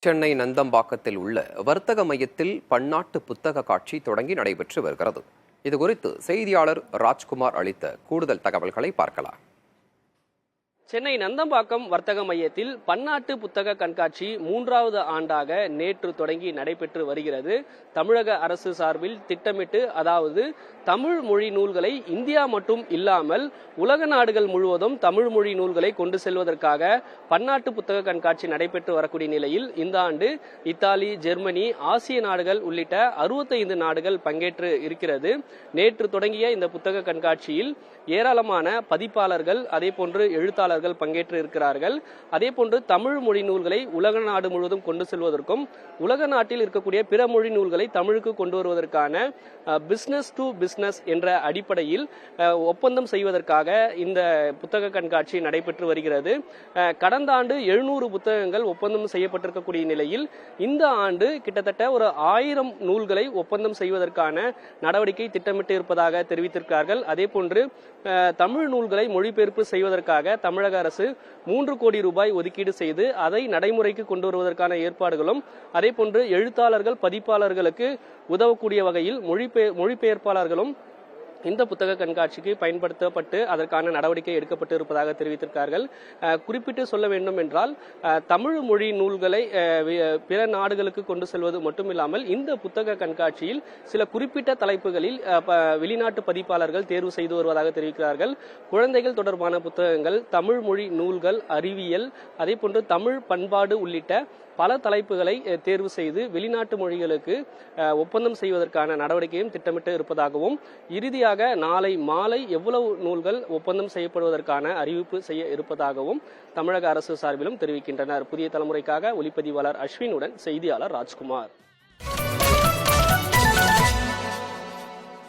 சென்னை நந்தம்பாக்கத்தில் உள்ள வர்த்தக மையத்தில் பன்னாட்டு புத்தக காட்சி தொடங்கி நடைபெற்று வருகிறது. இதுகுறித்து செய்தியாளர் ராஜ்குமார் அளித்த கூடுதல் தகவல்களை பார்க்கலாம். சென்னை நந்தம்பாக்கம் வர்த்தக மையத்தில் பன்னாட்டு புத்தக கண்காட்சி 3வது ஆண்டாக நேற்று தொடங்கி நடைபெற்று வருகிறது. தமிழக அரசு சார்பில் திட்டமிட்டு, அதாவது தமிழ் மொழி நூல்களை இந்தியா மட்டும் இல்லாமல் உலக நாடுகள் முழுவதும் தமிழ் மொழி நூல்களை கொண்டு செல்வதற்காக பன்னாட்டு புத்தக கண்காட்சி நடைபெற்று வரக்கூடிய நிலையில் இந்த ஆண்டு இத்தாலி, ஜெர்மனி, ஆசிய நாடுகள் உள்ளிட்ட 65 நாடுகள் பங்கேற்று இருக்கிறது. நேற்று தொடங்கிய இந்த புத்தக கண்காட்சியில் ஏராளமான பதிப்பாளர்கள், அதே போன்று எழுத்தாளர்கள் பங்கேற்று இருக்கிறார்கள். அதே போன்று தமிழ் மொழி நூல்களை உலக நாடு முழுவதும் கொண்டு செல்வதற்கும் உலக நாட்டில் இருக்கக்கூடிய பிற மொழி நூல்களை தமிழுக்கு கொண்டு வருவதற்கான பிசினஸ் டு பிசினஸ் என்ற அடிப்படையில் ஒப்பந்தம் செய்வதற்காக இந்த புத்தக கண்காட்சி நடைபெற்று வருகிறது. கடந்த ஆண்டு 700 புத்தகங்கள் ஒப்பந்தம் செய்யப்பட்டிருக்கக்கூடிய நிலையில் இந்த ஆண்டு கிட்டத்தட்ட ஒரு 1000 நூல்களை ஒப்பந்தம் செய்வதற்கான நடவடிக்கை திட்டமிட்டு இருப்பதாக தெரிவித்திருக்கிறார்கள். அதே போன்று தமிழ் நூல்களை மொழிபெயர்ப்பு செய்வதற்காக தமிழக அரசு 3 கோடி ரூபாய் ஒதுக்கீடு செய்து அதை நடைமுறைக்கு கொண்டு வருவதற்கான ஏற்பாடுகளும், அதே போன்று எழுத்தாளர்கள், பதிப்பாளர்களுக்கு உதவக்கூடிய வகையில் மொழிபெயர்ப்பாளர்களும் இந்த புத்தக கண்காட்சிக்கு பயன்படுத்தப்பட்டு அதற்கான நடவடிக்கை எடுக்கப்பட்டு இருப்பதாக தெரிவித்திருக்கிறார்கள். குறிப்பிட்டு சொல்ல வேண்டும் என்றால், தமிழ் மொழி நூல்களை பிற நாடுகளுக்கு கொண்டு செல்வது மட்டுமில்லாமல் இந்த புத்தக கண்காட்சியில் சில குறிப்பிட்ட தலைப்புகளில் வெளிநாட்டு பதிப்பாளர்கள் தேர்வு செய்து வருவதாக தெரிவிக்கிறார்கள். குழந்தைகள் தொடர்பான புத்தகங்கள், தமிழ் மொழி நூல்கள், அறிவியல், அதே போன்று தமிழ் பண்பாடு உள்ளிட்ட பல தலைப்புகளை தேர்வு செய்து வெளிநாட்டு மொழிகளுக்கு ஒப்பந்தம் செய்வதற்கான நடவடிக்கையும் திட்டமிட்டு இருப்பதாகவும், இறுதியாக நாளை மாலை எவ்வளவு நூல்கள் ஒப்பந்தம் செய்யப்படுவதற்கான அறிவிப்பு செய்ய இருப்பதாகவும் தமிழக அரசு சார்பிலும் தெரிவிக்கின்றனர். புதிய தலைமுறைக்காக ஒளிப்பதிவாளர் அஸ்வினுடன் செய்தியாளர் ராஜ்குமார்.